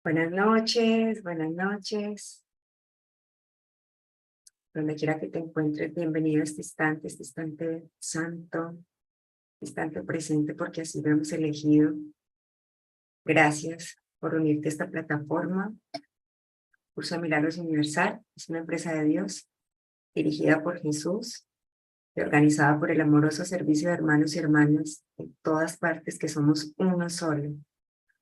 Buenas noches, buenas noches. Donde quiera que te encuentres, bienvenido a este instante santo, instante presente, porque así lo hemos elegido. Gracias por unirte a esta plataforma. Curso de Milagros Universal es una empresa de Dios, dirigida por Jesús y organizada por el amoroso servicio de hermanos y hermanas en todas partes que somos uno solo.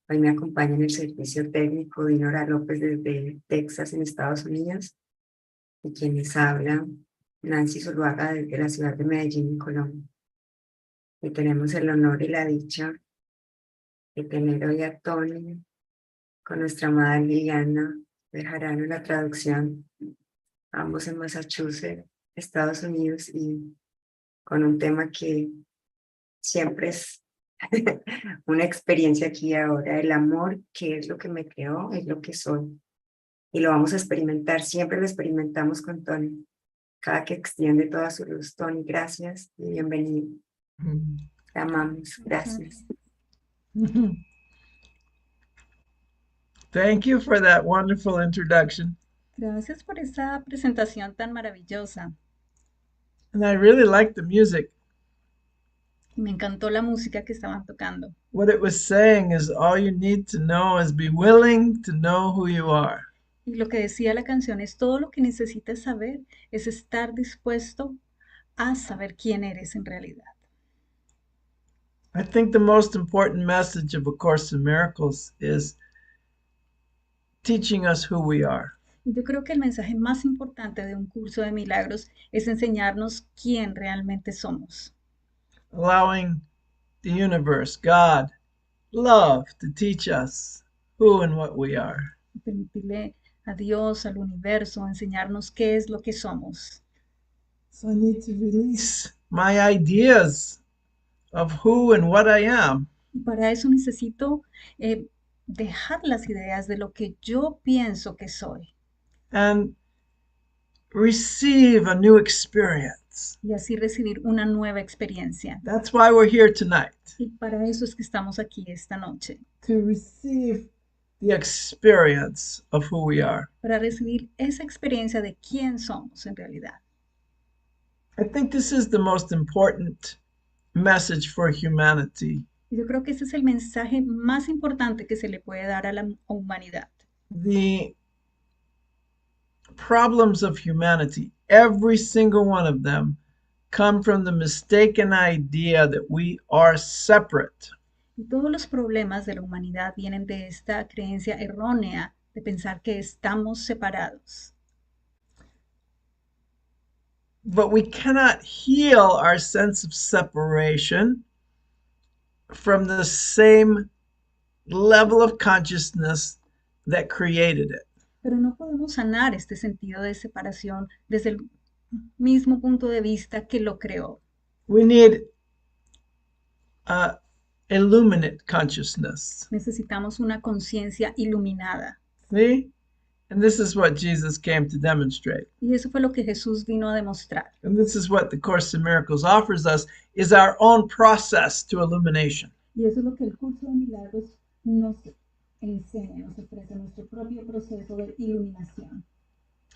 Hoy me acompaña en el servicio técnico Dinora López desde Texas, en Estados Unidos, y quienes hablan, Nancy Zuluaga desde la ciudad de Medellín, Colombia. Y tenemos el honor y la dicha de tener hoy a Tonny con nuestra amada Liliana de Jarano en la traducción, ambos en Massachusetts, Estados Unidos, y con un tema que siempre es una experiencia aquí y ahora, el amor, que es lo que me creó, es lo que soy. Y lo vamos a experimentar, siempre lo experimentamos con Tonny. Cada que extiende toda su luz. Tonny, gracias y bienvenido. Te amamos, gracias. Thank you for that wonderful introduction. Gracias por esa presentación tan maravillosa. And I really liked the music. Y me encantó la música que estaban tocando. What it was saying is all you need to know is be willing to know who you are. Y lo que decía la canción es todo lo que necesitas saber, es estar dispuesto a saber quién eres en realidad. I think the most important message of A Course in Miracles is teaching us who we are. Y yo creo que el mensaje más importante de un curso de milagros es enseñarnos quién realmente somos. Allowing the universe, God, love to teach us who and what we are. Y permitirle a Dios, al universo, enseñarnos qué es lo que somos. So I need to release my ideas of who and what I am. Y para eso necesito dejar las ideas de lo que yo pienso que soy. And receive a new experience. Y así recibir una nueva experiencia. That's why we're here tonight. Y para eso es que estamos aquí esta noche. To receive the experience of who we are. Para recibir esa experiencia de quién somos en realidad. I think this is the most important message for humanity. Y yo creo que ese es el mensaje más importante que se le puede dar a la humanidad. The problems of humanity, every single one of them, come from the mistaken idea that we are separate. Y todos los problemas de la humanidad vienen de esta creencia errónea de pensar que estamos separados. But we cannot heal our sense of separation from the same level of consciousness that created it. Pero no podemos sanar este sentido de separación desde el mismo punto de vista que lo creó. We need illuminate consciousness. Necesitamos una conciencia iluminada. See? And this is what Jesus came to demonstrate. Y eso fue lo que Jesús vino a demostrar. And this is what the Course in Miracles offers us, is our own process to illumination. Y eso es lo que el curso de milagros nos enseña, nos ofrece nuestro propio proceso de iluminación.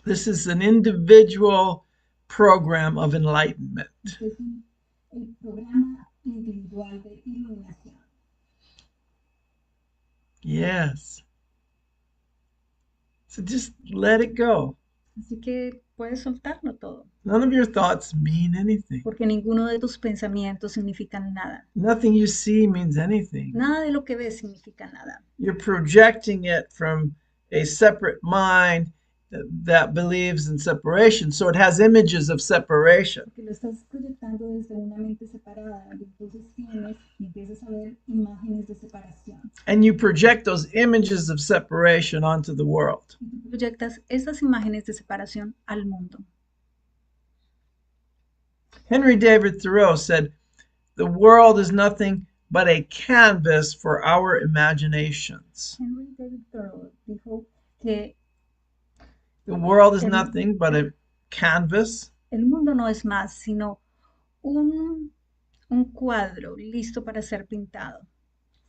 This is an individual program of enlightenment. Este es el programa individual de iluminación. Yes. So just let it go. Así que puedes soltarlo todo. None of your thoughts mean anything. Porque ninguno de tus pensamientos significan nada. Nothing you see means anything. Nada de lo que ves significa nada. You're projecting it from a separate mind that believes in separation, so it has images of separation. Porque lo estás proyectando desde una mente separada, y entonces tienes y empiezas a ver imágenes de separación. And you project those images of separation onto the world. Y tú proyectas esas imágenes de separación al mundo. Henry David Thoreau said, "The world is nothing but a canvas for our imaginations." Henry David Thoreau dijo que the world is nothing but a canvas. El mundo no es más sino un cuadro listo para ser pintado.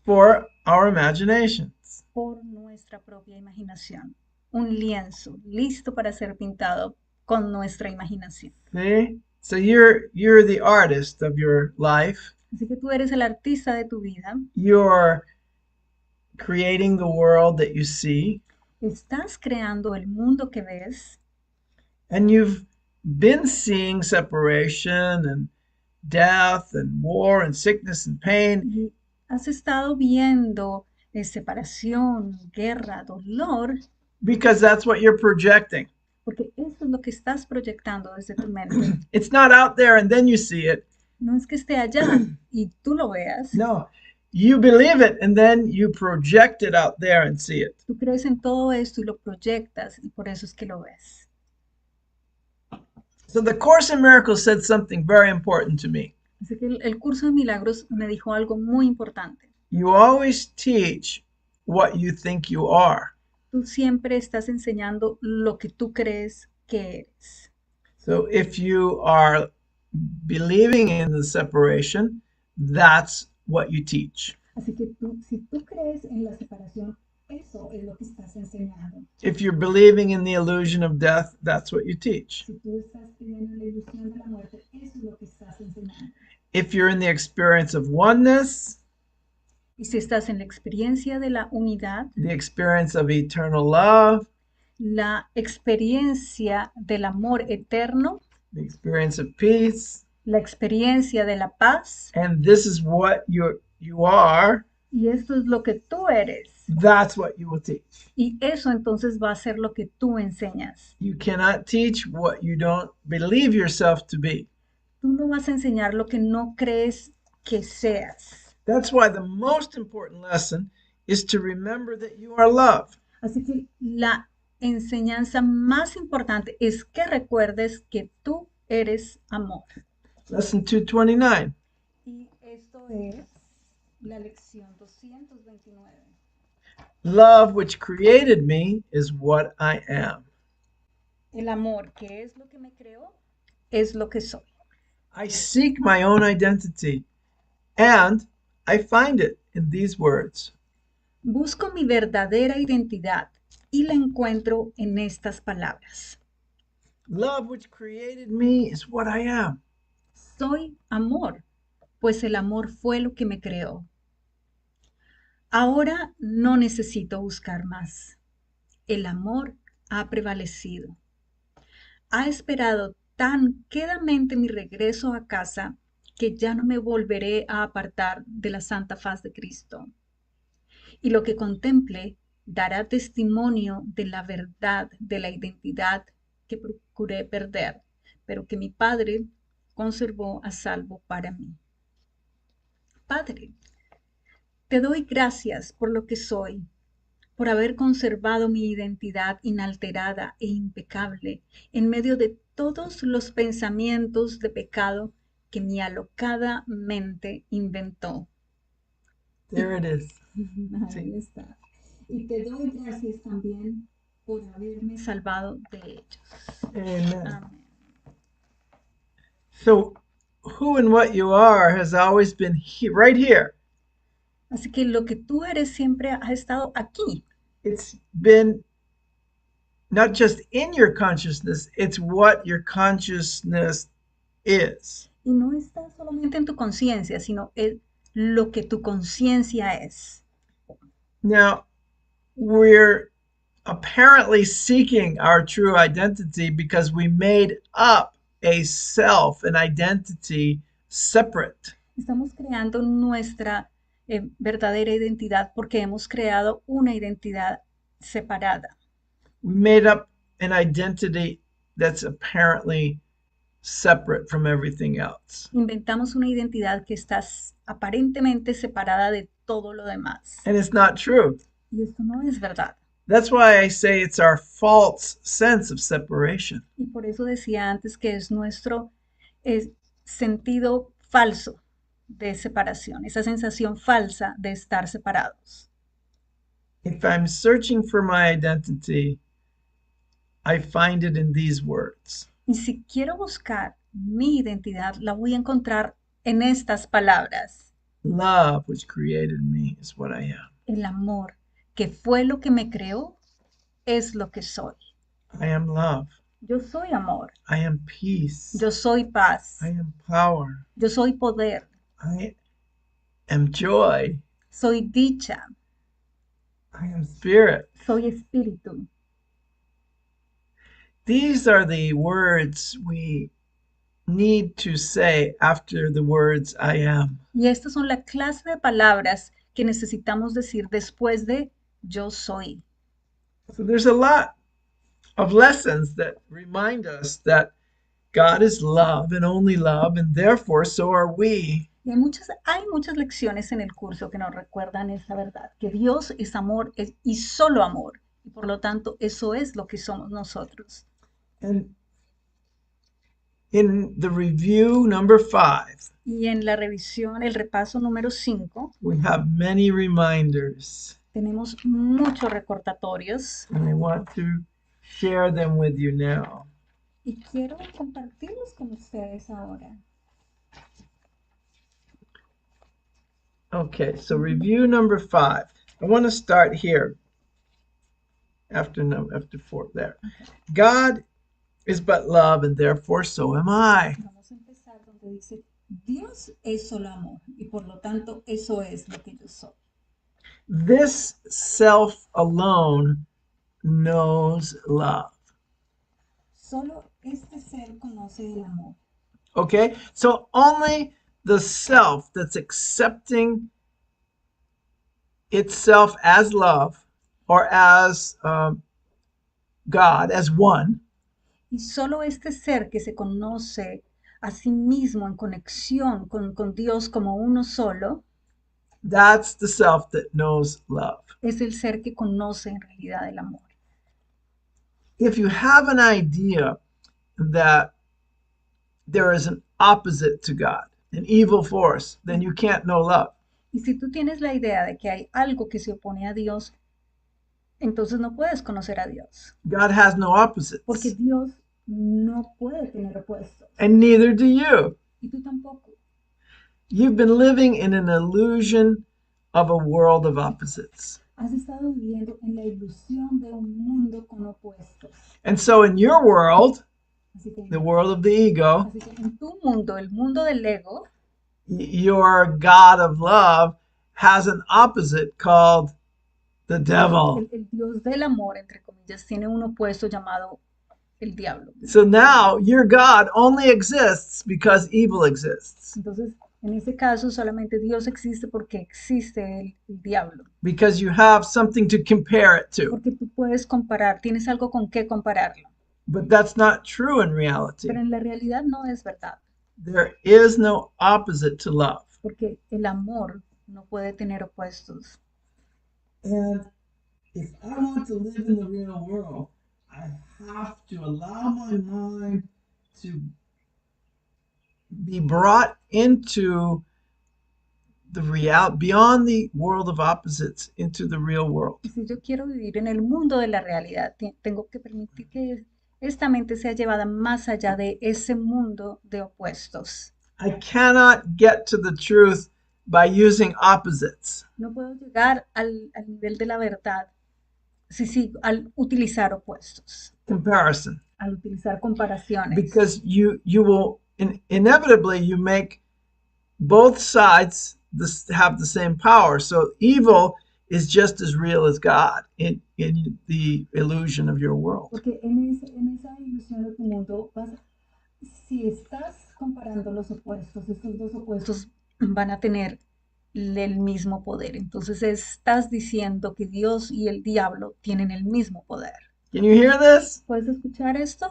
for our imaginations. por nuestra propia imaginación. Un lienzo listo para ser pintado con nuestra imaginación. See? So you're the artist of your life. Así que tú eres el artista de tu vida. You're creating the world that you see. Estás creando el mundo que ves And you've been seeing separation and death and war and sickness and pain. y has estado viendo separación, guerra, dolor, Because that's what you're projecting. porque eso es lo que estás proyectando desde tu mente. It's not out there and then you see it. No es que esté allá y tú lo veas. No, you believe it and then you project it out there and see it. Tú crees en todo esto y lo proyectas y por eso es que lo ves. So the Course in Miracles said something very important to me. Así que el curso de milagros me dijo algo muy importante. You always teach what you think you are. Tú siempre estás enseñando lo que tú crees que eres. So if you are believing in the separation, that's what you teach. Así que si tú crees en la separación, eso es lo que estás enseñando. If you're believing in the illusion of death, that's what you teach. Si tú estás creyendo en la ilusión de la muerte, eso es lo que estás enseñando. If you're in the experience of oneness, Y si estás en la experiencia de la unidad, the experience of eternal love, la experiencia del amor eterno, the experience of peace, la experiencia de la paz, and this is what you are, y esto es lo que tú eres. that's what you will teach. Y eso entonces va a ser lo que tú enseñas. You cannot teach what you don't believe yourself to be. Tú no vas a enseñar lo que no crees que seas. That's why the most important lesson is to remember that you are love. Así que la enseñanza más importante es que recuerdes que tú eres amor. Lesson 229. Y esto es la lección 229. Love which created me is what I am. El amor, que es lo que me creó, es lo que soy. I seek my own identity, and I find it in these words. Busco mi verdadera identidad y la encuentro en estas palabras. Love which created me is what I am. Soy amor, pues el amor fue lo que me creó. Ahora no necesito buscar más. El amor ha prevalecido. Ha esperado tan quedamente mi regreso a casa que ya no me volveré a apartar de la santa faz de Cristo. Y lo que contemple dará testimonio de la verdad de la identidad que procuré perder, pero que mi Padre conservó a salvo para mí. Padre, te doy gracias por lo que soy, por haber conservado mi identidad inalterada e impecable en medio de todos los pensamientos de pecado que mi alocada mente inventó. There it is. Ahí está. Y te doy gracias también por haberme salvado de ellos. Amen. Amén. So, who and what you are has always been right here. Así que lo que tú eres siempre ha estado aquí. It's been not just in your consciousness, it's what your consciousness is. Y no está solamente en tu conciencia, sino es lo que tu conciencia es. Now, we're apparently seeking our true identity because we made up a self, an identity separate. Estamos creando nuestra verdadera identidad porque hemos creado una identidad separada. We made up an identity that's apparently separate from everything else. Inventamos una identidad que está aparentemente separada de todo lo demás. And it's not true. Y esto no es verdad. That's why I say it's our false sense of separation. Y por eso decía antes que es nuestro sentido falso de separación, esa sensación falsa de estar separados. If I'm searching for my identity, I find it in these words. Y si quiero buscar mi identidad, la voy a encontrar en estas palabras. love which created me is what I am. El amor, que fue lo que me creó, es lo que soy. I am love. Yo soy amor. I am peace. Yo soy paz. I am power. Yo soy poder. I am joy. Soy dicha. I am spirit. Soy espíritu. These are the words we need to say after the words I am. Y estas son la clase de palabras que necesitamos decir después de yo soy. So there's a lot of lessons that remind us that God is love and only love, and therefore so are we. Y hay muchas lecciones en el curso que nos recuerdan esa verdad, que Dios es amor y solo amor, y por lo tanto eso es lo que somos nosotros. And in the review number 5, Y en la revisión, el repaso número 5, we have many reminders, tenemos muchos recordatorios and I want to share them with you now. y quiero compartirlos con ustedes ahora. Okay, so review number 5. I want to start here after 4 there. God is but love, and therefore so am I. Vamos a empezar donde dice, Dios es solo amor y por lo tanto eso es lo que yo soy. This self alone knows love. Solo este ser conoce el amor. Okay, so only the self that's accepting itself as love or as God, as one, Y solo este ser que se conoce a sí mismo en conexión con Dios como uno solo, that's the self that knows love. es el ser que conoce en realidad el amor. If you have an idea that there is an opposite to God, an evil force, then you can't know love. Y si tú tienes la idea de que hay algo que se opone a Dios, entonces no puedes conocer a Dios. God has no opposites, Porque Dios no puede tener opuestos. and neither do you. Y tú tampoco. You've been living in an illusion of a world of opposites. Has estado viviendo en la ilusión de un mundo con opuestos. And so in your world, Así que, the world of the ego, así que en tu mundo, el mundo del ego, your God of love has an opposite called the devil. el Dios del amor, entre comillas, tiene un opuesto llamado el diablo. So now your God only exists because evil exists, Entonces, en ese caso, solamente Dios existe porque existe el diablo. because you have something to compare it to. Porque tú puedes comparar, tienes algo con qué compararlo. But that's not true in reality. Pero en la realidad no es verdad. There is no opposite to love. Porque el amor no puede tener opuestos. And if I want to live in the real world, I have to allow my mind to be brought into the real, beyond the world of opposites, into the real world. Y si yo quiero vivir en el mundo de la realidad, tengo que permitir que esta mente sea llevada más allá de ese mundo de opuestos. I cannot get to the truth by using opposites. No puedo llegar al nivel de la verdad al utilizar opuestos, Comparison. al utilizar comparaciones. Because you will inevitably you make both sides have the same power. So evil is just as real as God in the illusion of your world. Porque en esa ilusión de tu mundo, si estás comparando los opuestos, estos dos opuestos van a tener el mismo poder. Entonces estás diciendo que Dios y el diablo tienen el mismo poder. Can you hear this? ¿Puedes escuchar esto?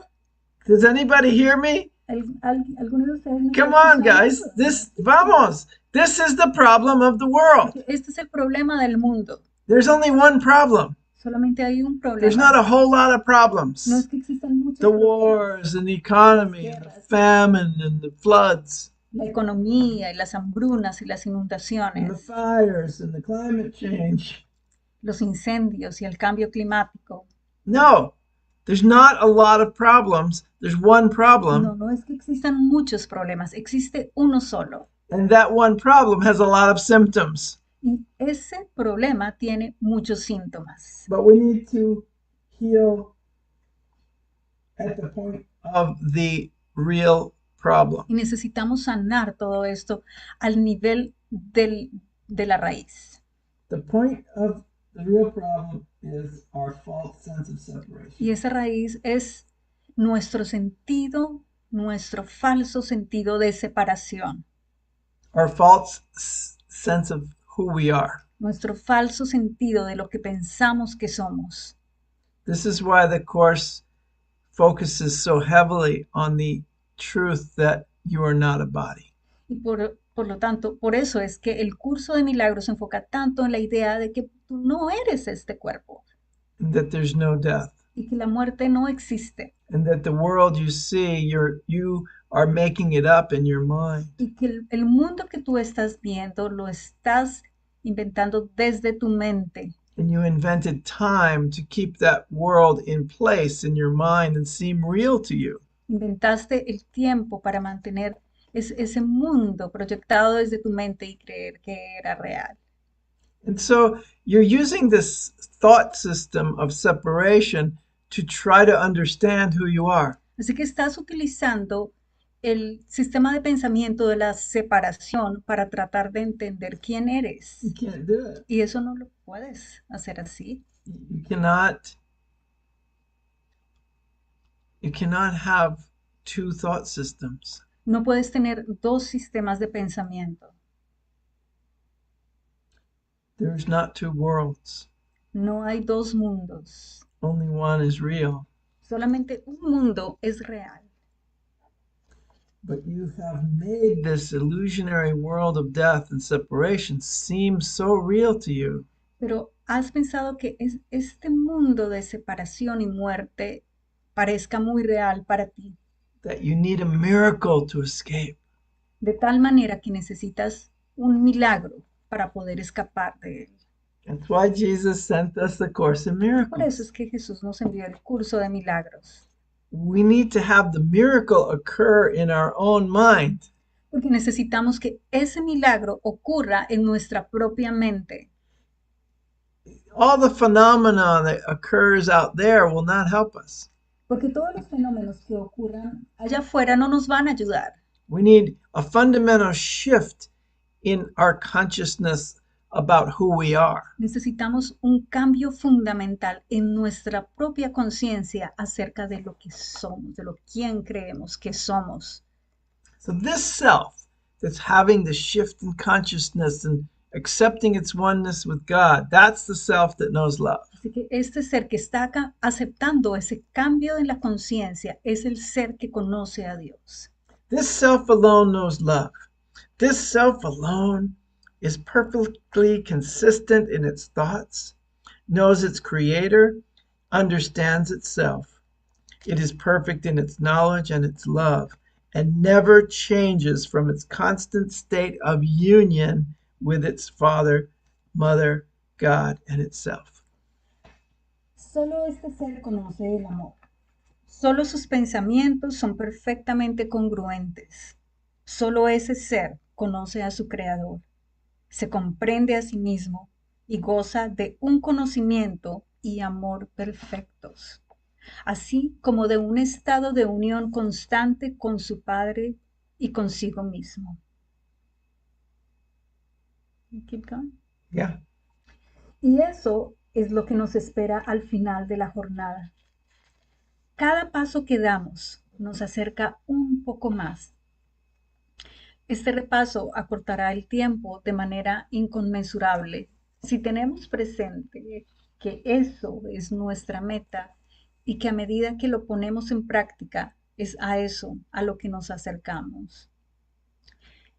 Does anybody hear me? ¿Alguno de ustedes me Come está on, guys. escuchando? Vamos. This is the problem of the world. Este es el problema del mundo. There's only one problem. Solamente hay un There's not problema. a whole lot of problems. No es que existan muchos The wars and the economy and the famine and the floods la economía y las hambrunas y las and the inundaciones, fires and the climate change. los incendios y el cambio climático. No, there's not a lot of problems. There's one problem. No es que existan muchos problemas, existe uno solo. And that one problem has a lot of symptoms. Y ese problema tiene muchos síntomas. But we need to heal at the point of the real problem. Y necesitamos sanar todo esto al nivel de la raíz. The point of the real problem is our false sense of separation. Y esa raíz es nuestro falso sentido de separación. Our false sense of who we are. Nuestro falso sentido de lo que pensamos que somos. This is why the Course focuses so heavily on the truth that you are not a body. Y por lo tanto, por eso es que el curso de milagros se enfoca tanto en la idea de que tú no eres este cuerpo. And that there's no death. Y que la muerte no existe. And that the world you see, you are making it up in your mind. Y que el mundo que tú estás viendo lo estás inventando desde tu mente. And you invented time to keep that world in place in your mind and seem real to you. Inventaste el tiempo para mantener ese mundo proyectado desde tu mente y creer que era real. And so you're using this thought system of separation to try to understand who you are. Así que estás utilizando el sistema de pensamiento de la separación para tratar de entender quién eres. You can't do it. Y eso no lo puedes hacer así. You cannot have two thought systems. No puedes tener dos sistemas de pensamiento. There's not two worlds. No hay dos mundos. Only one is real. Solamente un mundo es real. But you have made this illusionary world of death and separation seem so real to you. Pero has pensado que este mundo de separación y muerte parezca muy real para ti. That you need a miracle to escape. De tal manera que necesitas un milagro para poder escapar de él. That's why Jesus sent us the Course in Por eso Miracles. es que Jesús nos envió el curso de milagros. We need to have the miracle occur in our own mind. Porque necesitamos que ese milagro ocurra en nuestra propia mente. All the phenomena that occurs out there will not help us. Porque todos los fenómenos que ocurran allá afuera no nos van a ayudar. We need a fundamental shift in our consciousness about who we are. Necesitamos un cambio fundamental en nuestra propia conciencia acerca de lo que somos, de lo quién creemos que somos. So this self that's having the shift in consciousness and accepting its oneness with God, that's the self that knows love. Así que este ser que está acá aceptando ese cambio en la conciencia es el ser que conoce a Dios. This self alone knows love. This self alone is perfectly consistent in its thoughts, knows its creator, understands itself. It is perfect in its knowledge and its love, and never changes from its constant state of union with its Father, Mother, God, and itself. Solo este ser conoce el amor. Solo sus pensamientos son perfectamente congruentes. Solo ese ser conoce a su creador. Se comprende a sí mismo y goza de un conocimiento y amor perfectos, así como de un estado de unión constante con su Padre y consigo mismo. Keep going. Yeah. Y eso es lo que nos espera al final de la jornada. Cada paso que damos nos acerca un poco más. Este repaso acortará el tiempo de manera inconmensurable si tenemos presente que eso es nuestra meta y que a medida que lo ponemos en práctica es a eso a lo que nos acercamos.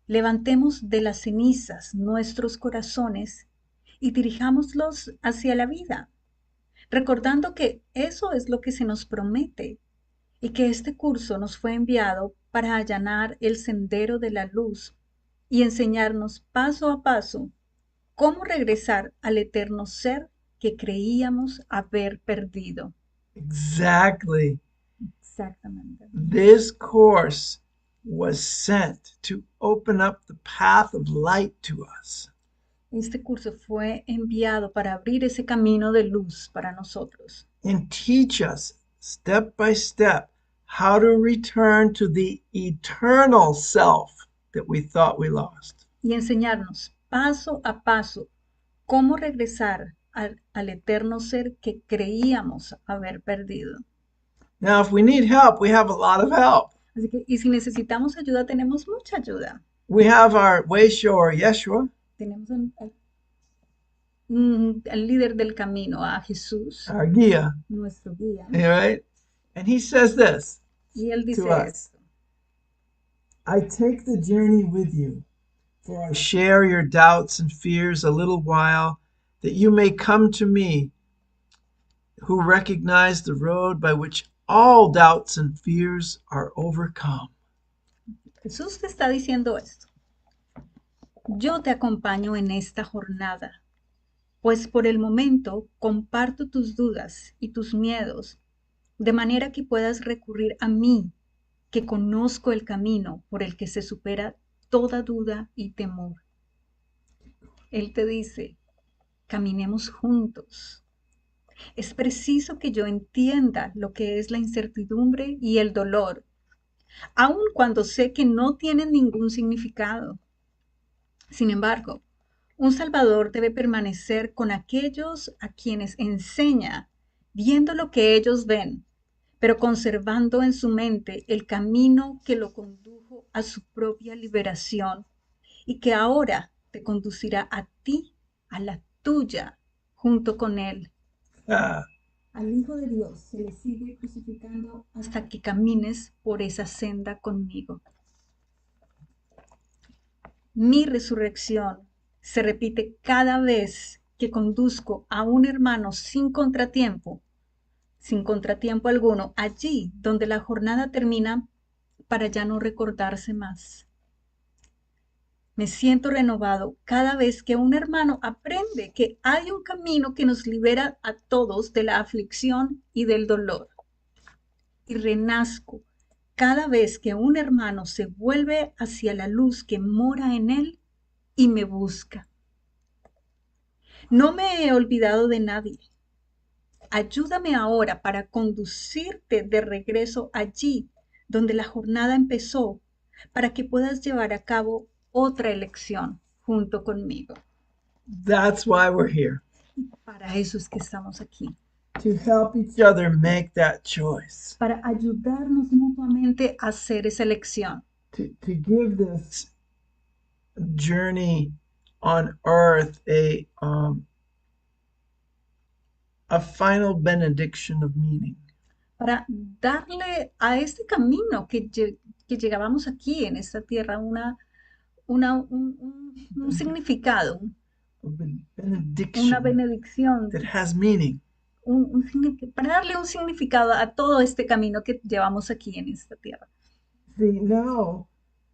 Levantemos de las cenizas nuestros corazones y dirijámoslos hacia la vida, recordando que eso es lo que se nos promete y que este curso nos fue enviado para allanar el sendero de la luz y enseñarnos paso a paso cómo regresar al eterno ser que creíamos haber perdido. Exactly. Exactamente. This course was sent to open up the path of light to us. Este curso fue enviado para abrir ese camino de luz para nosotros And teach us step by step how to return to the eternal self that we thought we lost. y enseñarnos paso a paso cómo regresar al eterno ser que creíamos haber perdido. Now, if we need help, we have a lot of help. Así que, y si necesitamos ayuda, tenemos mucha ayuda. We have our way shower, Yeshua. Tenemos al líder del camino, a Jesús, Our guía, nuestro guía. right? And he says this Y él dice to us. esto. I take the journey with you, for I share your doubts and fears a little while, that you may come to me, who recognize the road by which all doubts and fears are overcome. Jesús te está diciendo esto. Yo te acompaño en esta jornada, pues por el momento comparto tus dudas y tus miedos, de manera que puedas recurrir a mí, que conozco el camino por el que se supera toda duda y temor. Él te dice, caminemos juntos. Es preciso que yo entienda lo que es la incertidumbre y el dolor, aun cuando sé que no tienen ningún significado. Sin embargo, un Salvador debe permanecer con aquellos a quienes enseña, viendo lo que ellos ven, pero conservando en su mente el camino que lo condujo a su propia liberación y que ahora te conducirá a ti, a la tuya, junto con él. Al Hijo de Dios se le sigue crucificando hasta que camines por esa senda conmigo. Mi resurrección se repite cada vez que conduzco a un hermano sin contratiempo alguno, allí donde la jornada termina para ya no recordarse más. Me siento renovado cada vez que un hermano aprende que hay un camino que nos libera a todos de la aflicción y del dolor. Y renazco cada vez que un hermano se vuelve hacia la luz que mora en él y me busca. No me he olvidado de nadie. Ayúdame ahora para conducirte de regreso allí donde la jornada empezó, para que puedas llevar a cabo otra elección junto conmigo. That's why we're here, Para eso es que estamos aquí. to help each other make that choice, Para ayudarnos mutuamente a hacer esa elección. to give this journey on earth a final benediction of meaning. Para darle a este camino que llegábamos aquí en esta tierra un significado, A una benediction benedicción, that has meaning. para darle un significado a todo este camino que llevamos aquí en esta tierra. See, now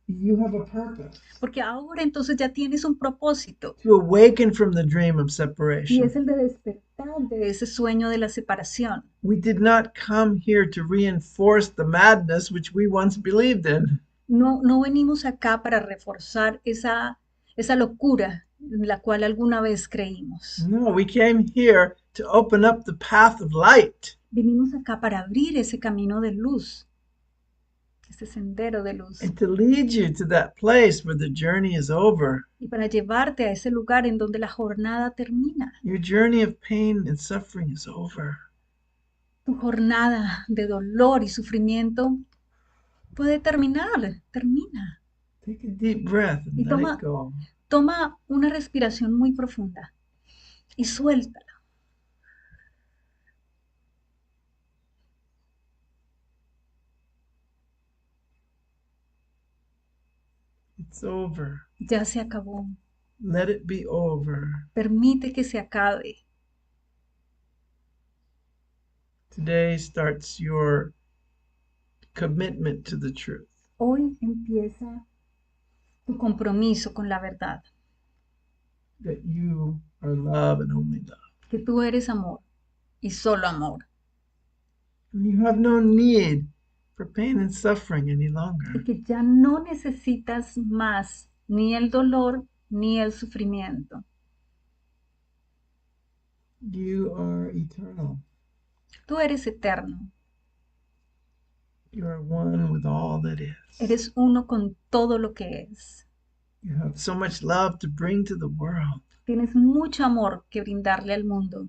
you have a purpose. Porque ahora entonces ya tienes un propósito, To awaken from the dream of y separation. es el de despertar de ese sueño de la separación. We did not come here to reinforce the madness which we once believed in. No venimos acá para reforzar esa locura en la cual alguna vez creímos. No, we came here to open up the path of light. Vinimos acá para abrir ese camino de luz, ese sendero de luz, And to lead you to that place where the journey is over. y para llevarte a ese lugar en donde la jornada termina. Your journey of pain and suffering is over. Tu jornada de dolor y sufrimiento puede terminar, termina. Take a deep breath and Y let toma- it go. Toma una respiración muy profunda y suéltala. It's over. Ya se acabó. Let it be over. Permite que se acabe. Today starts your commitment to the truth. Hoy empieza tu compromiso con la verdad, That you are love and only love. que tú eres amor y solo amor. And you have no need for pain and suffering any longer. y que ya no necesitas más ni el dolor ni el sufrimiento. You are eternal. Tú eres eterno, You are one with all that is. eres uno con todo lo que es. You have so much love to bring to the world. Tienes mucho amor que brindarle al mundo.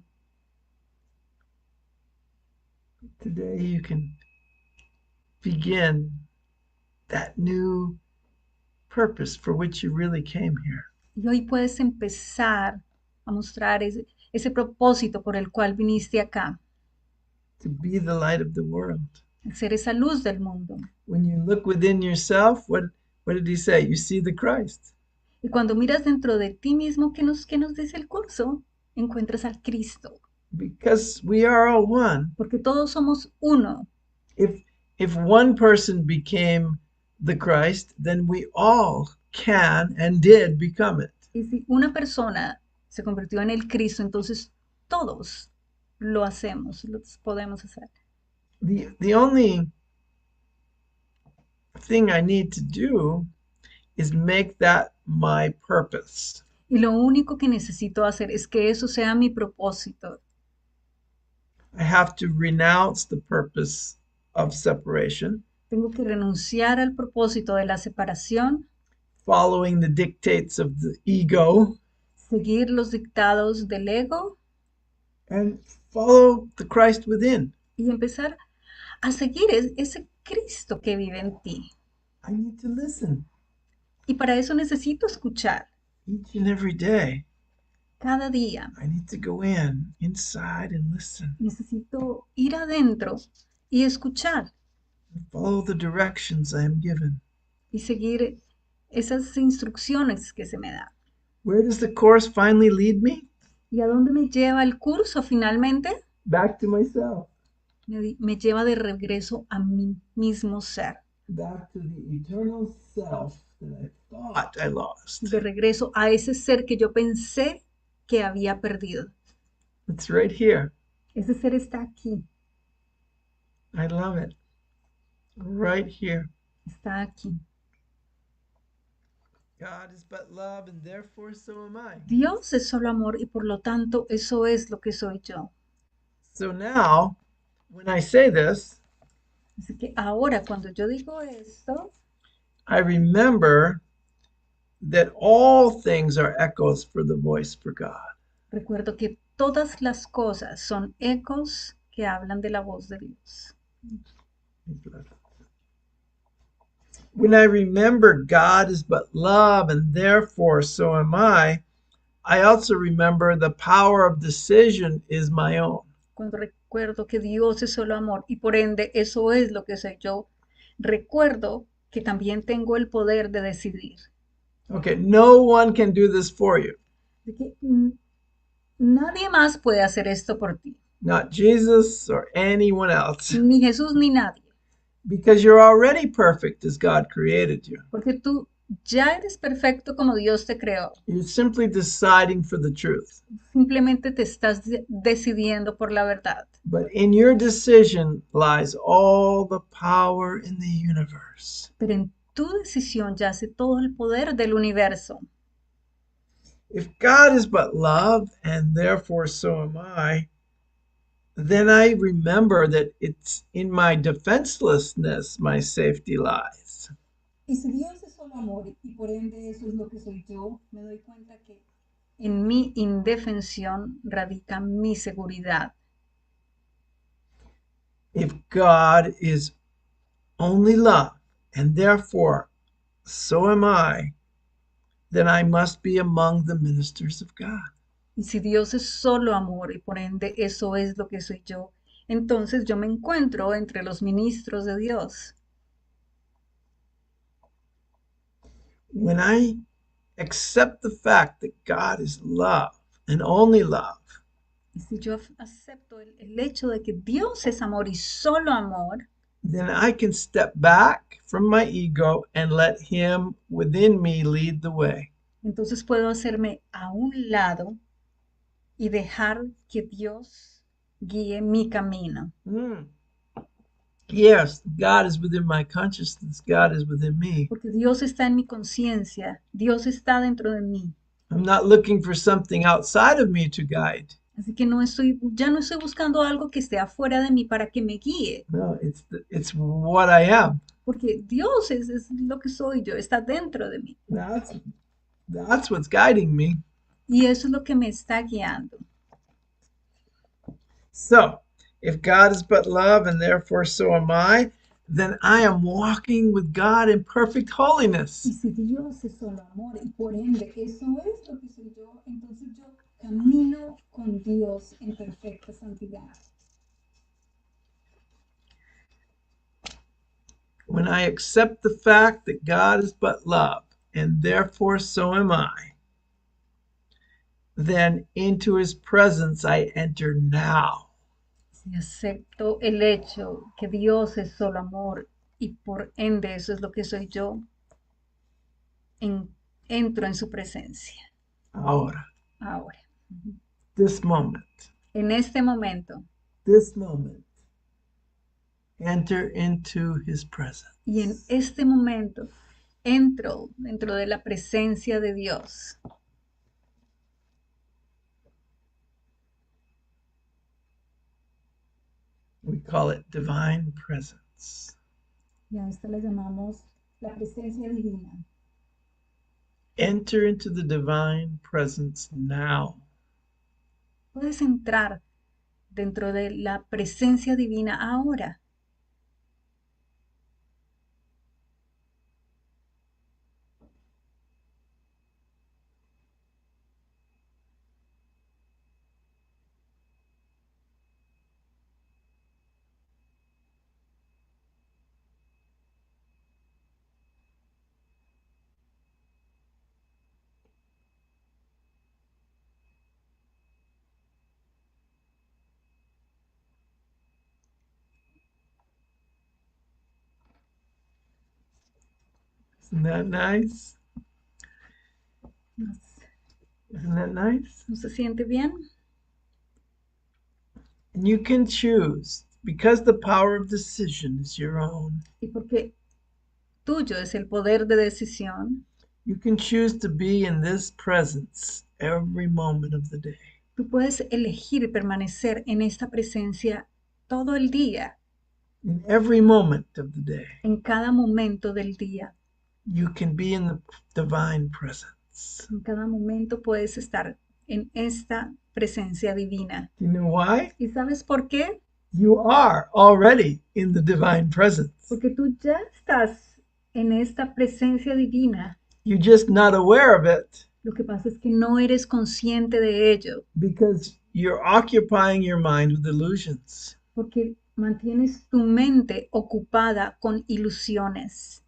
Today you can begin that new purpose for which you really came here. Y hoy puedes empezar a mostrar ese propósito por el cual viniste acá, To be the light of the world. ser esa luz del mundo. When you look within yourself, what did he say? You see the Christ. Y cuando miras dentro de ti mismo, qué nos dice el curso? Encuentras al Cristo, Because we are all one. porque todos somos uno. If one person became the Christ, then we all can and did become it. Y si una persona se convirtió en el Cristo, entonces todos lo hacemos, lo podemos hacer. The only thing I need to do is make that my purpose. Y lo único que necesito hacer es que eso sea mi propósito. I have to renounce the purpose of separation, Tengo que renunciar al propósito de la separación, following the dictates of the ego, seguir los dictados del ego and follow the Christ within. y empezar a seguir ese Cristo que vive en ti. I need to listen Y para eso necesito escuchar each and every day. cada día. I need to go inside and listen. Necesito ir adentro y escuchar And follow the directions I am given. y seguir esas instrucciones que se me dan. Where does the course finally lead me? ¿Y a dónde me lleva el curso finalmente? Back to myself. Me lleva de regreso a mi mismo ser, Back to the eternal self that I thought I lost. de regreso a ese ser que yo pensé que había perdido. It's right here. Ese ser está aquí, I love it. Right here. está aquí. God is but love, and therefore so am I. Dios es solo amor y por lo tanto eso es lo que soy yo. So now, when I say this, Así que ahora cuando yo digo esto, I remember that all things are echoes for the voice for God. recuerdo que todas las cosas son ecos que hablan de la voz de Dios. When I remember God is but love, and therefore so am I also remember the power of decision is my own. Cuando recuerdo que Dios es solo amor y por ende eso es lo que soy yo, recuerdo que también tengo el poder de decidir. Okay, no one can do this for you. De que nadie más puede hacer esto por ti, Not Jesus or anyone else. ni Jesús ni nadie, Because you're already perfect as God created you. porque tú ya eres perfecto como Dios te creó. You're simply deciding for the truth. Simplemente te estás decidiendo por la verdad. But in your decision lies all the power in the universe. Pero en tu decisión yace todo el poder del universo. If God is but love, and therefore so am I, then I remember that it's in my defenselessness my safety lies. Y si Dios es solo amor y por ende eso es lo que soy yo, me doy cuenta que en mi indefensión radica mi seguridad. If God is only love, and therefore so am I, then I must be among the ministers of God. Y si Dios es solo amor y por ende eso es lo que soy yo, entonces yo me encuentro entre los ministros de Dios. When I accept the fact that God is love and only love, Y si yo acepto el hecho de que Dios es amor y solo amor, then I can step back from my ego and let Him within me lead the way. entonces puedo hacerme a un lado y dejar que Dios guíe mi camino. Yes, God is within my consciousness. God is within me. Porque Dios está en mi conciencia, Dios está dentro de mí. I'm not looking for something outside of me to guide. Así que ya no estoy buscando algo que esté afuera de mí para que me guíe, No, it's what I am. porque Dios es lo que soy yo, está dentro de mí. That's what's guiding me. Y eso es lo que me está guiando. So, if God is but love and therefore so am I, then I am walking with God in perfect Y holiness. si Dios es solo amor y por ende eso es lo que soy yo, entonces yo camino con Dios en perfecta santidad. When I accept the fact that God is but love and therefore so am I, then into his presence I enter now. Si acepto el hecho que Dios es solo amor y por ende eso es lo que soy yo, entro en su presencia. Ahora, Ahora, this moment, en este momento enter into his presence. y en este momento entro dentro de la presencia de Dios. We call it divine presence. Y a esta le llamamos la presencia divina. Enter into the divine presence now. Puedes entrar dentro de la presencia divina ahora. Isn't that nice? ¿No Isn't that nice? se siente bien? And you can choose, because the power of decision is your own. Y porque tuyo es el poder de decisión, You can choose to be in this presence every moment of the day. tú puedes elegir permanecer en esta presencia todo el día, In every moment of the day, en cada momento del día. you can be in the divine presence. En cada momento puedes estar en esta presencia divina. You know why? ¿Y sabes por qué? You are already in the divine presence. Porque tú ya estás en esta presencia divina. You're just not aware of it Lo que pasa es que no eres consciente de ello, because you're occupying your mind with illusions. porque mantienes tu mente ocupada con ilusiones.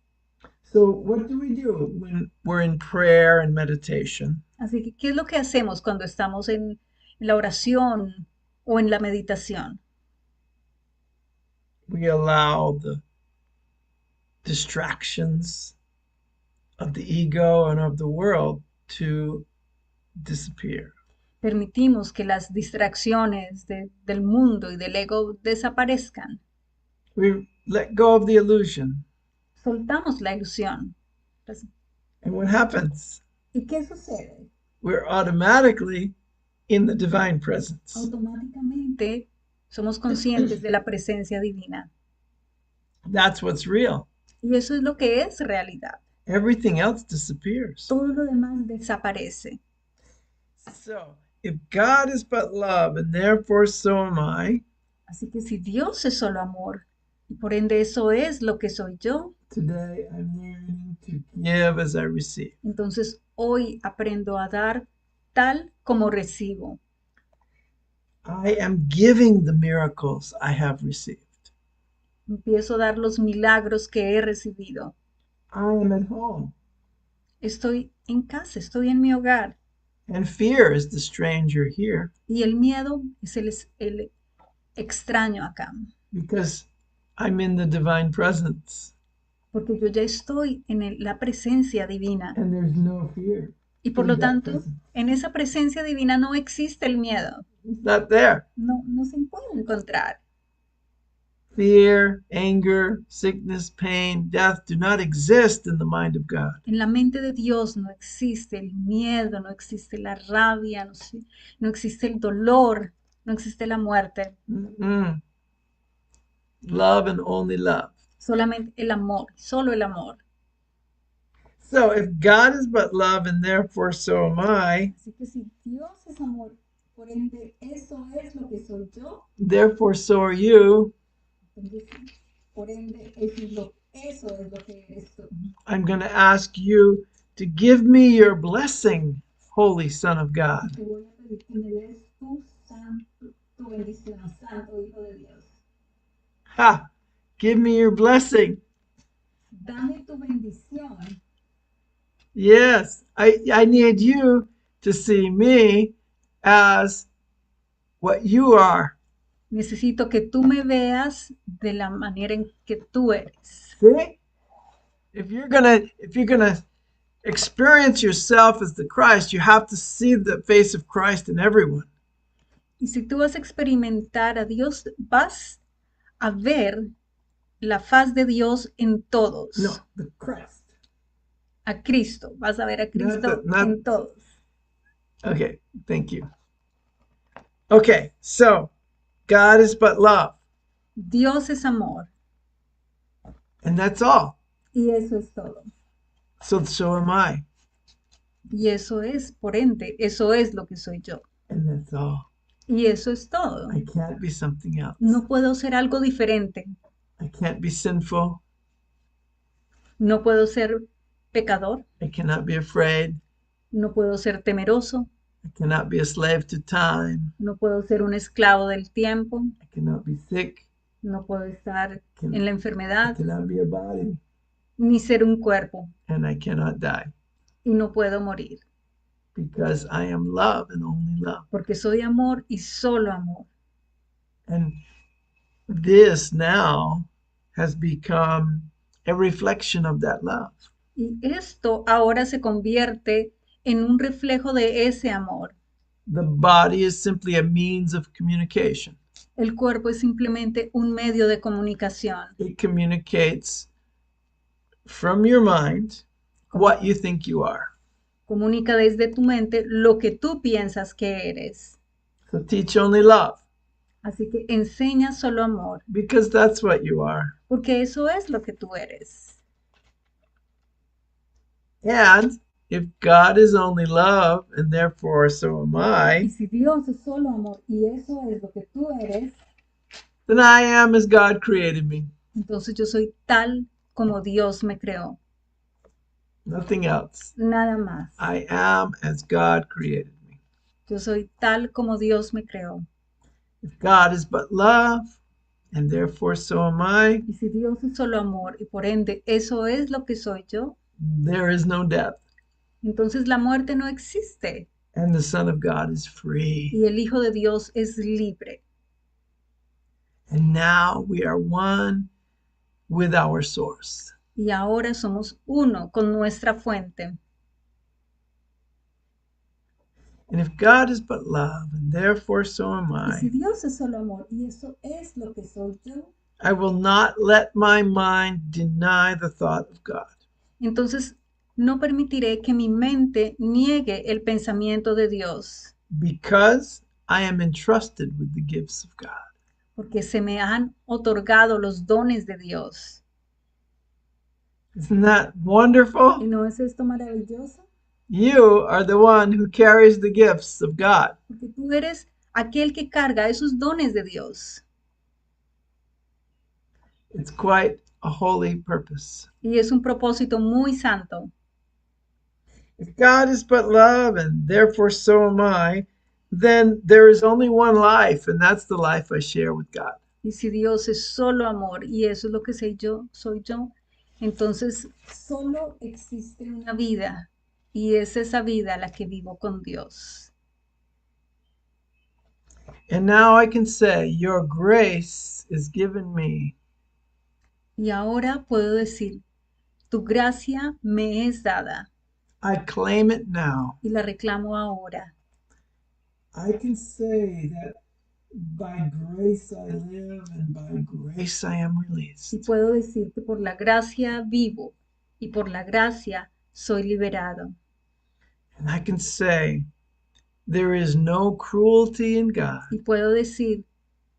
So, what do we do when we're in prayer and meditation? Así que, ¿qué es lo que hacemos cuando estamos en la oración o en la meditación? We allow the distractions of the ego and of the world to disappear. Permitimos que las distracciones del mundo y del ego desaparezcan. We let go of the illusion. Soltamos la ilusión. And what happens? ¿Y qué sucede? We're automatically in the divine presence. Automáticamente somos conscientes de la presencia divina. That's what's real. Y eso es lo que es realidad. Everything else disappears. Todo lo demás desaparece. So, if God is but love and therefore so am I, Así que si Dios es solo amor y por ende eso es lo que soy yo, today I'm learning to give as I receive. entonces hoy aprendo a dar tal como recibo. I am giving the miracles I have received. Empiezo a dar los milagros que he recibido. I am at home. Estoy en casa, estoy en mi hogar. And fear is the stranger here Y el miedo es el extraño acá. because I'm in the divine presence Porque yo ya estoy en la presencia divina. and there's no fear. Y por lo tanto, en esa presencia divina no existe el miedo. It's not there. No se puede encontrar. Fear, anger, sickness, pain, death do not exist in the mind of God. En la mente de Dios no existe el miedo, no existe la rabia, no existe el dolor, no existe la muerte, Mm-mm. Love and only love. solamente el amor, solo el amor. So if God is but love and therefore so am I, Así que si Dios es amor, por ende eso es lo que soy yo, therefore so are you, entonces por ende eso es lo que eres tú. I'm going to ask you to give me your blessing, Holy Son of God. Te voy a pedir que me des tu bendición, Santo Hijo de Dios. Ha! Give me your blessing. Dame tu bendición. Yes, I need you to see me as what you are. Necesito que tú me veas de la manera en que tú eres. See? If you're gonna experience yourself as the Christ, you have to see the face of Christ in everyone. Y si tú vas a experimentar a Dios, vas a ver la faz de Dios en todos. No, the Christ. A Cristo, vas a ver a Cristo not- en todos. Okay, thank you. Okay, so God is but love, Dios es amor and that's all. y eso es todo. So am I, Y eso es, por ende, eso es lo que soy yo. and that's all. Y eso es todo. I can't be something else. No puedo ser algo diferente. I can't be sinful. No puedo ser pecador. I cannot be afraid. No puedo ser temeroso. I cannot be a slave to time. No puedo ser un esclavo del tiempo. I cannot be sick. No puedo estar Can- en la I enfermedad, cannot be a body. ni ser un cuerpo. And I cannot die. Y no puedo morir, Because I am love and only love. porque soy amor y solo amor. And this now has become a reflection of that love. Y esto ahora se convierte en un reflejo de ese amor. The body is simply a means of communication. El cuerpo es simplemente un medio de comunicación. It communicates from your mind what you think you are. Comunica desde tu mente lo que tú piensas que eres. So teach only love, Así que enseña solo amor, because that's what you are. porque eso es lo que tú eres. And if God is only love, and therefore so am Y I, si Dios es solo amor y eso es lo que tú eres, then I am as God created me. entonces yo soy tal como Dios me creó. Nothing else. Nada más. I am as God created me. Yo soy tal como Dios me creó. If God is but love, and therefore so am I, Y si Dios es solo amor y por ende eso es lo que soy yo, there is no death, entonces la muerte no existe and the Son of God is free. y el Hijo de Dios es libre. And now we are one with our source. Y ahora somos uno con nuestra fuente. And if God is but love, and therefore so am Y si I, Dios es solo amor y eso es lo que soy yo, I will not let my mind deny the thought of God. entonces no permitiré que mi mente niegue el pensamiento de Dios, Because I am entrusted with the gifts of God. porque se me han otorgado los dones de Dios. Isn't that ¿Y wonderful? no es esto maravilloso? You are the one who carries the gifts of God. Porque tú eres aquel que carga esos dones de Dios. It's quite a holy purpose. Y es un propósito muy santo. If God is but love, and therefore so am I, then there is only one life, and that's the life I share with God. Y si Dios es solo amor y eso es lo que soy yo, entonces solo existe una vida y es esa vida la que vivo con Dios. And now I can say, your grace is given me. Y ahora puedo decir, tu gracia me es dada I claim it now. y la reclamo ahora. I can say that By grace I live and by grace I am Y released. puedo decir que por la gracia vivo y por la gracia soy liberado. And I can say, there is no cruelty in God Y puedo decir,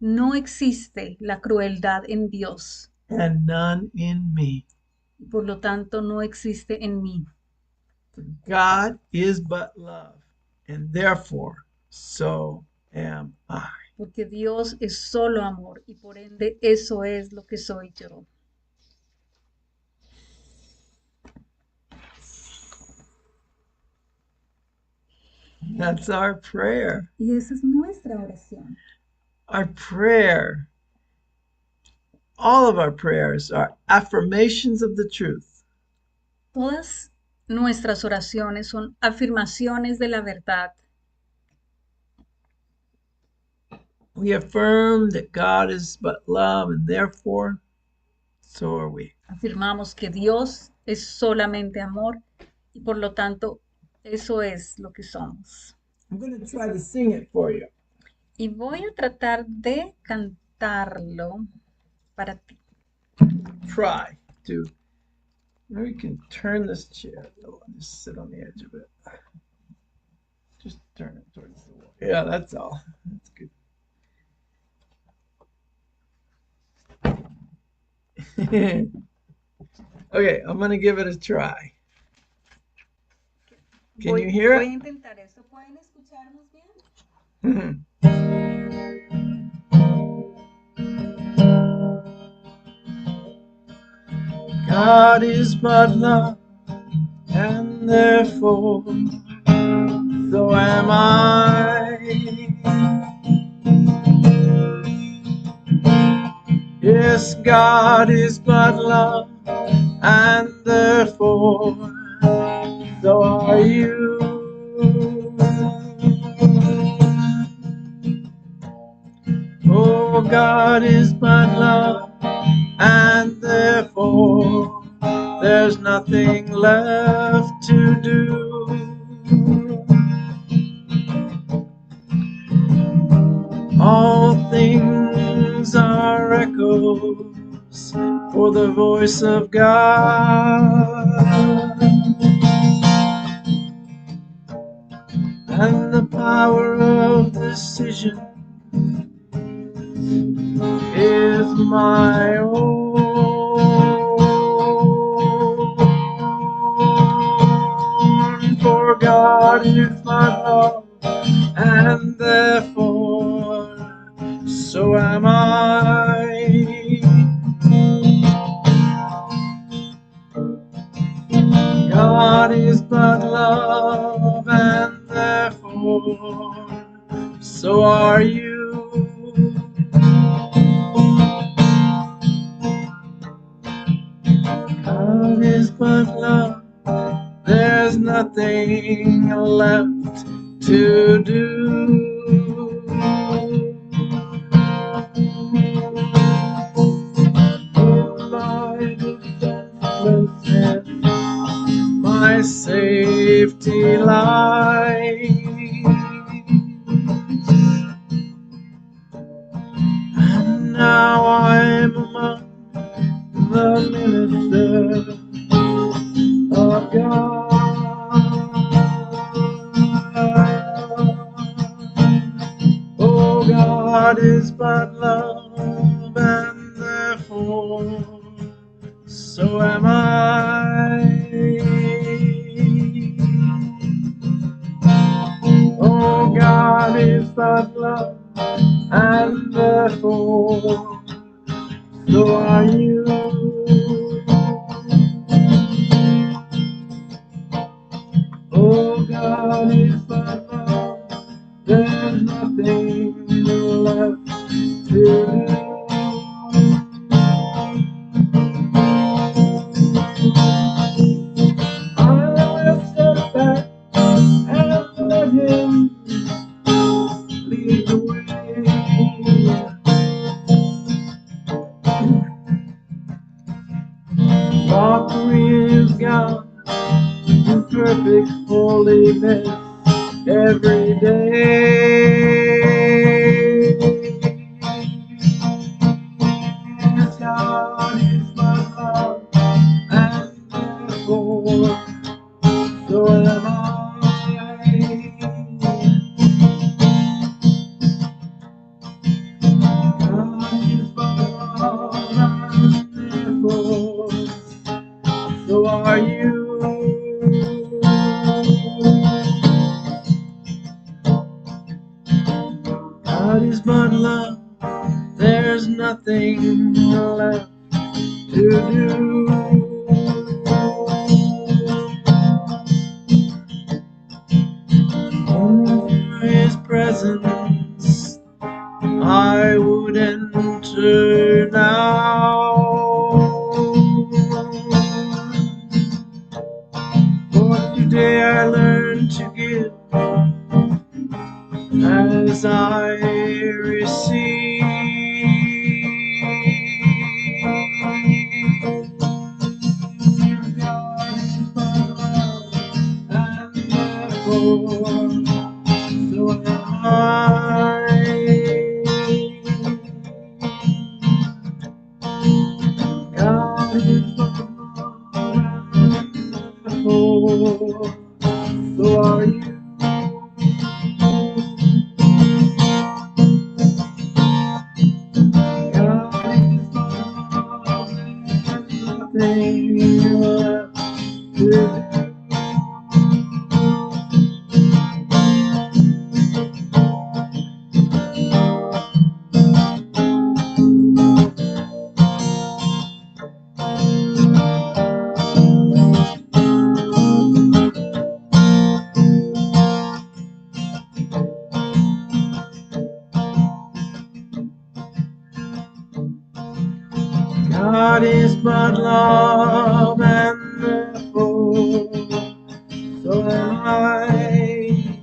no existe la crueldad en Dios and none in me. y por lo tanto no existe en mí. God is but love, and therefore so am I. Porque Dios es solo amor y por ende eso es lo que soy yo. That's our prayer. Y esa es nuestra oración. Our prayer, all of our prayers are affirmations of the truth. Todas nuestras oraciones son afirmaciones de la verdad. We affirm that God is but love, and therefore so are we. Afirmamos que Dios es solamente amor y por lo tanto eso es lo que somos. I'm going to try to sing it for you. Y voy a tratar de cantarlo para ti. Try to. We can turn this chair. I'll just sit on the edge of it. Just turn it towards the wall. Yeah, that's all. That's good. Okay, I'm gonna give it a try. Can you hear Voy a it? intentar esto. ¿Pueden escucharnos bien? God is but love, and therefore so am I. Yes, God is but love, and therefore so are you. Oh, God is but love, and therefore there's nothing left to do. All things are echoes for the voice of God, and the power of decision is my own. For God is my love, and therefore so am I. God is but love, and therefore so are you. God is but love, there's nothing left to do. In my defenselessness, my safety lies, and now I'm among the ministers of God. Oh, God is but love, and therefore so am I. Oh, God is but love, and therefore so are you. Oh, God is but love, there's nothing left to do. I will step back and let Him lead the way. Walk with God in perfect holiness every day. love, there's nothing left to do. For his presence I would enter now. For today I learned to give as I receive. God is my love, and therefore so am I. God is my love, and therefore so are you. God is but love, and therefore so am I.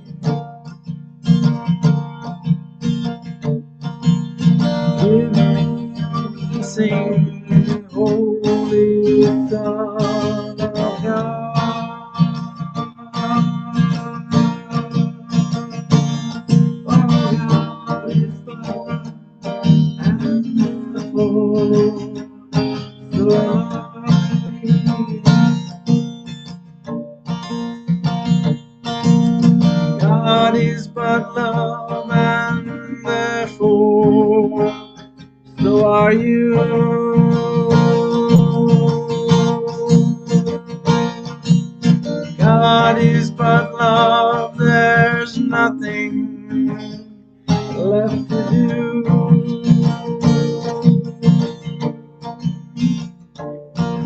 Give me your blessing, Holy Son of God. Oh, God is but love, and therefore so am I. God is but love, and therefore so are you. God is but love, there's nothing left to do.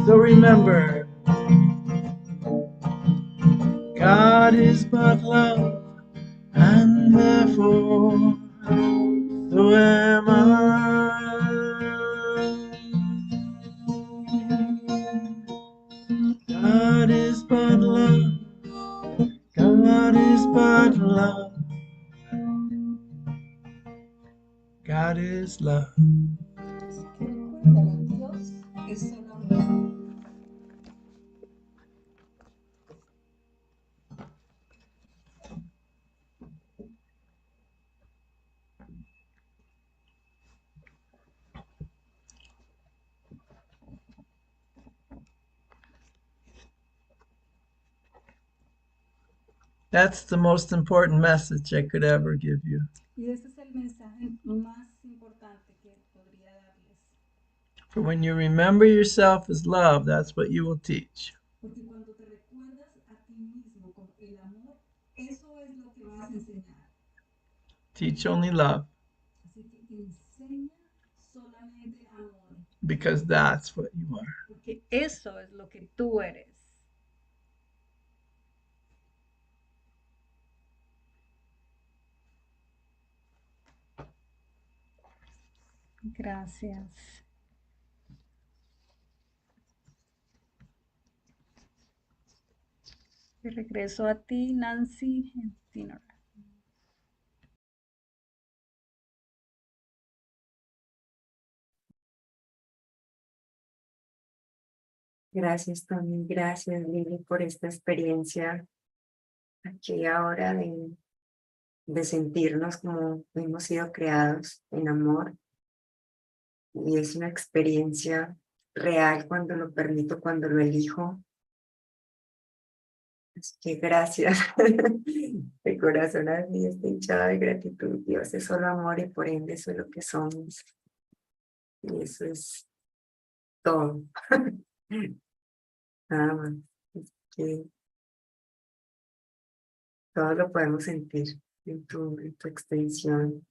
So remember, God is but love, and therefore so am I. God is but love, God is but love, God is love. Dios es solo amor. That's the most important message I could ever give you. Y ese es el mensaje más importante que podría darles. For when you remember yourself as love, that's what you will teach. Porque cuando te recuerdas a ti mismo con el amor, eso es lo que vas a enseñar. Teach only love, Así que enseña solamente amor. because that's what you are. Porque eso es lo que tú eres. Gracias. De regreso a ti, Nancy. Gracias, Tony. Gracias, Lili, por esta experiencia aquí ahora de sentirnos como hemos sido creados en amor. Y es una experiencia real cuando lo permito, cuando lo elijo. Así que gracias. El corazón así está hinchado de gratitud. Dios es solo amor y por ende eso es lo que somos. Y eso es todo. Nada más. Es que todo lo podemos sentir en tu extensión,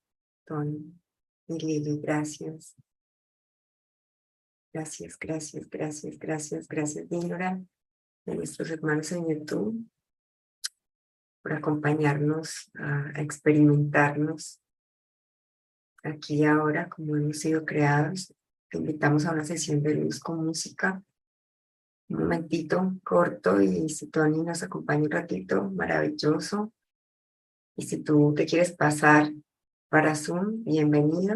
Tony. Y Lili, gracias. Gracias, gracias, gracias, gracias, gracias, Nora, de nuestros hermanos en YouTube, por acompañarnos a experimentarnos aquí y ahora, como hemos sido creados. Te invitamos a una sesión de luz con música. Un momentito corto, y si Tony nos acompaña un ratito, maravilloso. Y si tú te quieres pasar para Zoom, bienvenido.